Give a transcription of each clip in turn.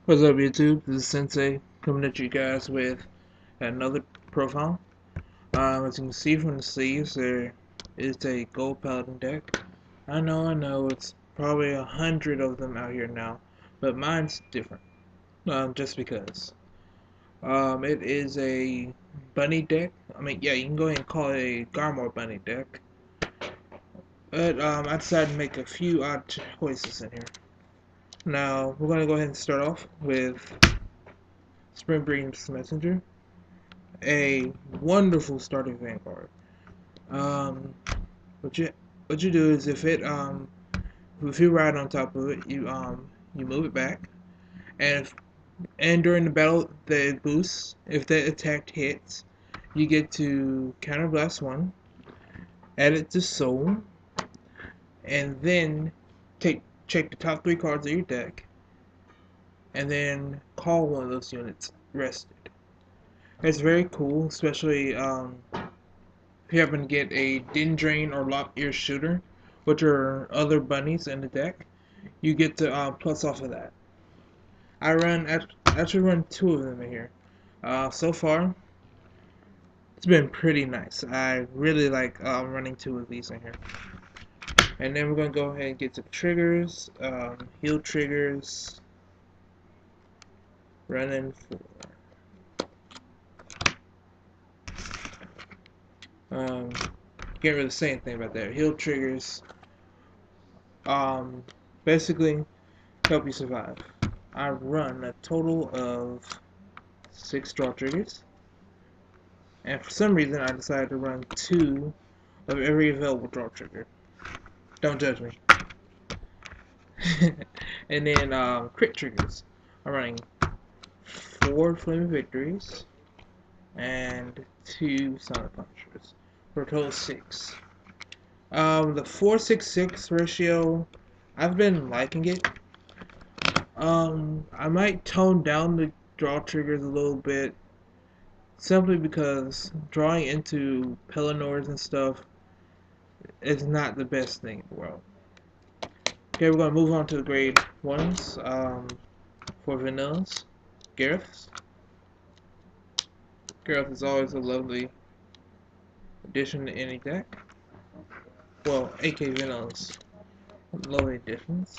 What's up, YouTube? This is Sensei coming at you guys with another profile. As you can see from the sleeves, there is a Gold Paladin deck. I know, it's probably 100 of them out here now, but mine's different. Just because. It is a bunny deck. I mean, yeah, you can go ahead and call it a Garmor bunny deck. But I decided to make a few odd choices in here. Now, we're going to go ahead and start off with Spring Breeze Messenger, a wonderful starting Vanguard. Um, what you do is if you ride on top of it, you move it back, and during the battle that it boosts, if that attack hits, you get to counterblast one, add it to soul, and then check the top 3 cards of your deck, and then call one of those units rested. It's very cool, especially if you happen to get a Dendrain or Lop-Ear Shooter, which are other bunnies in the deck, you get to plus off of that. I actually run 2 of them in here. So far, it's been pretty nice. I really like running 2 of these in here. And then we're going to go ahead and get to triggers, heal triggers, running 4. Can't really say anything about that. Heal triggers, basically help you survive. I run a total of 6 draw triggers, and for some reason I decided to run 2 of every available draw trigger. Don't judge me. And then crit triggers. I'm running 4 Flaming Victories and 2 Sonic Punishers for a total of 6. The 4-6-6 ratio, I've been liking it. I might tone down the draw triggers a little bit, simply because drawing into Pelinors and stuff is not the best thing in the world. Okay, we're going to move on to the grade 1s for vanillas. Gareth's. Gareth is always a lovely addition to any deck. Well, AK vanillas. Lovely additions.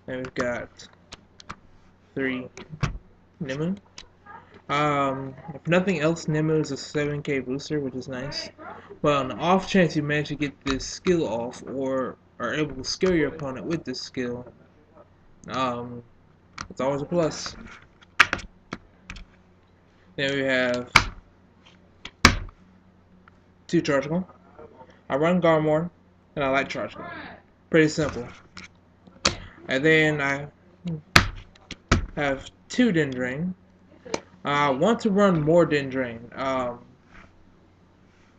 And we've got 3 Nimue. If nothing else, Nimue is a 7k booster, which is nice. Well, on the off chance you manage to get this skill off, or are able to skill your opponent with this skill, it's always a plus. Then we have 2 Chargeable. I run Garmor, and I like Chargeable. Pretty simple. And then I have 2 Dendrain. I want to run more Dendrain.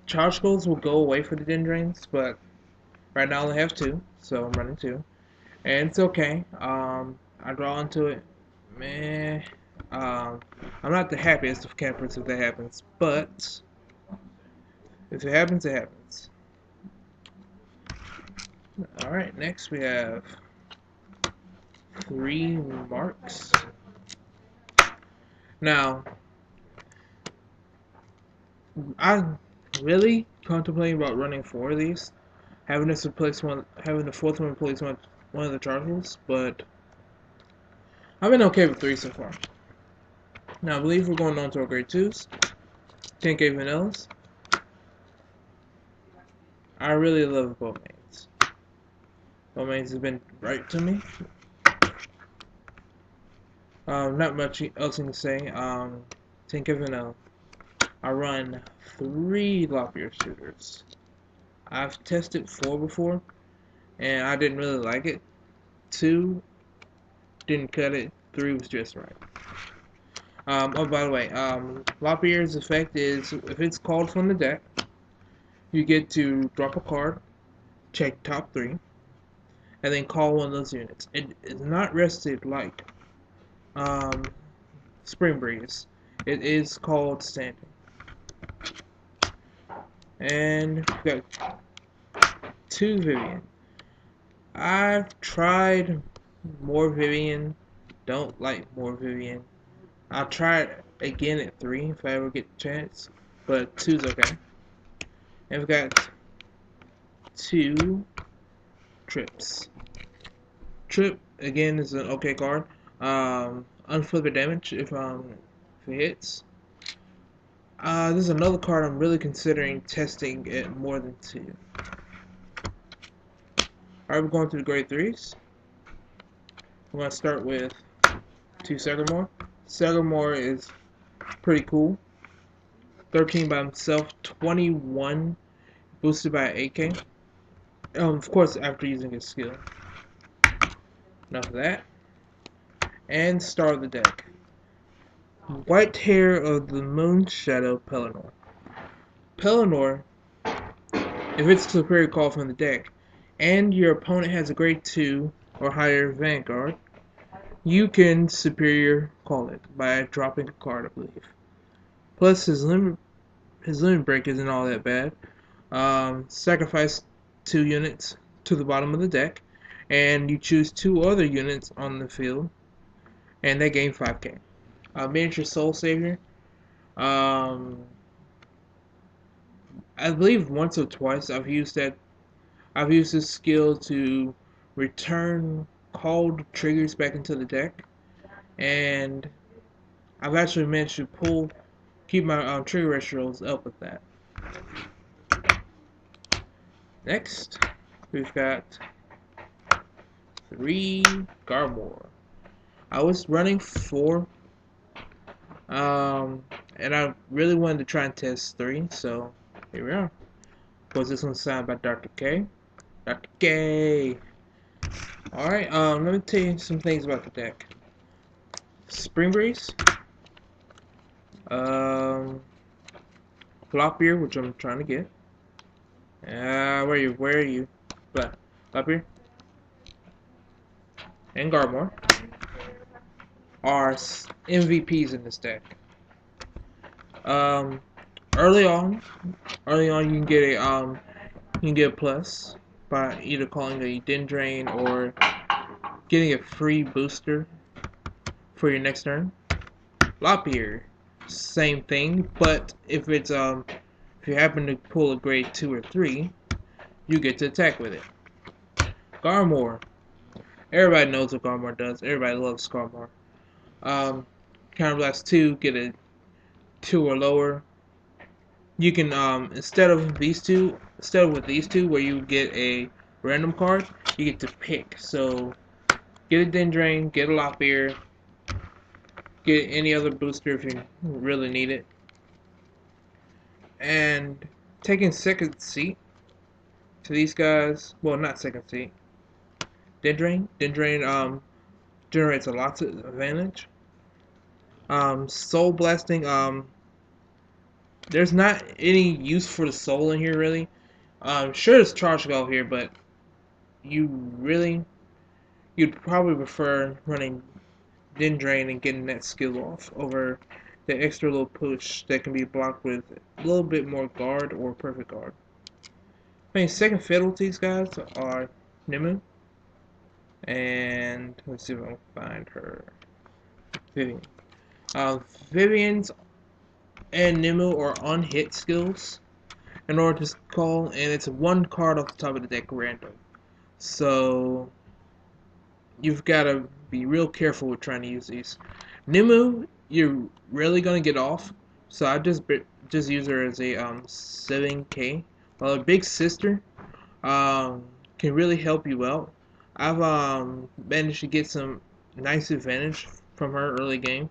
Charge goals will go away for the Dendrains, but right now I only have 2, so I'm running 2. And it's okay. I draw into it. Meh. I'm not the happiest of campers if that happens, but if it happens, it happens. Alright, next we have 3 marks. Now, I'm really contemplating about running 4 of these, having the 4th one replace one of the charges, but I've been okay with 3 so far. Now I believe we're going on to our grade 2s, 10k vanillas. I really love Bowmains. Bowmains has been right to me. Not much else I can say. 10k vanilla. I run 3 Lop-Ear Shooters. I've tested 4 before, and I didn't really like it. 2 didn't cut it. 3 was just right. Oh, by the way, Lop-Ear's effect is, if it's called from the deck, you get to drop a card, check top 3, and then call one of those units. It is not rested like Spring Breeze. It is called standing. And we got 2 Vivian. I've tried more Vivian, don't like more Vivian. I'll try it again at 3 if I ever get the chance, but 2's okay. And we've got 2 trips. Trip again is an okay card. Unflipped damage if it hits. This is another card I'm really considering testing at more than 2. Alright, we're going through the grade 3s. We're going to start with 2 Sagamore. Sagamore is pretty cool. 13 by himself, 21 boosted by 8k. Of course, after using his skill. Enough of that. And start of the deck. White Hair of the Moon Shadow Pelennor. Pelennor, if it's a superior call from the deck, and your opponent has a grade 2 or higher Vanguard, you can superior call it by dropping a card, I believe. Plus, his limit break isn't all that bad. Sacrifice 2 units to the bottom of the deck, and you choose 2 other units on the field, and they gain 5k. Miniature Soul Savior. I believe once or twice I've used this skill to return called triggers back into the deck, and I've actually managed to keep my trigger ratios up with that. Next, we've got 3 Garmor. I was running 4, and I really wanted to try and test 3, so here we are. Of course, this one's signed by Dr. K. Dr. K. Alright, let me tell you some things about the deck. Spring Breeze. Floppier, which I'm trying to get. Where are you? Floppier. And Garmor are MVPs in this deck. Early on you can get a plus by either calling a Dendrain or getting a free booster for your next turn. Floppier, same thing, but if it's if you happen to pull a grade 2 or 3, you get to attack with it. Garmor. Everybody knows what Garmor does. Everybody loves Garmor. Counterblast 2, get a 2 or lower. You can instead of these two where you get a random card, you get to pick. So get a Dendrain, get a Loppier, get any other booster if you really need it. And taking second seat to these guys, well, not second seat. Dendrain generates a lot of advantage. Soul Blasting, there's not any use for the soul in here really. Sure, there's charge go here, but you'd probably prefer running Dendrain and getting that skill off over the extra little push that can be blocked with a little bit more guard or perfect guard. I mean, second fiddle to these guys are Nimue, and let's see if I can find her. Vivian. Vivian's and Nimue are on hit skills in order to call, and it's 1 card off the top of the deck random. So you've got to be real careful with trying to use these. Nimue, you're really gonna get off, so I just use her as a 7k. While her big sister can really help you out. I've managed to get some nice advantage from her early game,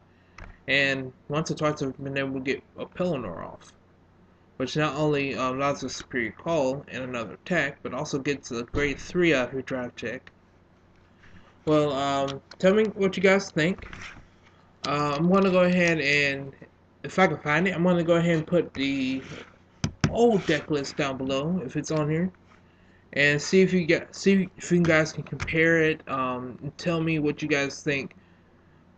and once or twice I've been able to get a Pelennor off, which not only allows a superior call and another attack, but also gets a grade 3 out of your drive check. Well, tell me what you guys think. I'm going to go ahead and, if I can find it, I'm going to go ahead and put the old deck list down below, if it's on here, and see if you guys can compare it, and tell me what you guys think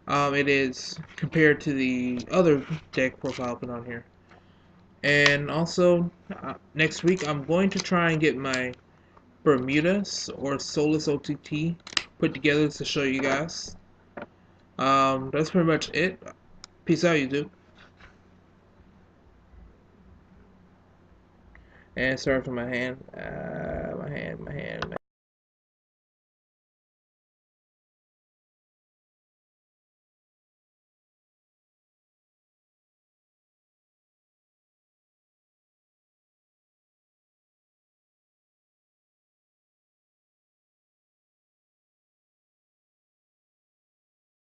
it is compared to the other deck profile put on here. And also, next week I'm going to try and get my Bermudas or Solus OTT put together to show you guys. That's pretty much it. Peace out, YouTube. And sorry for my hand. My hand.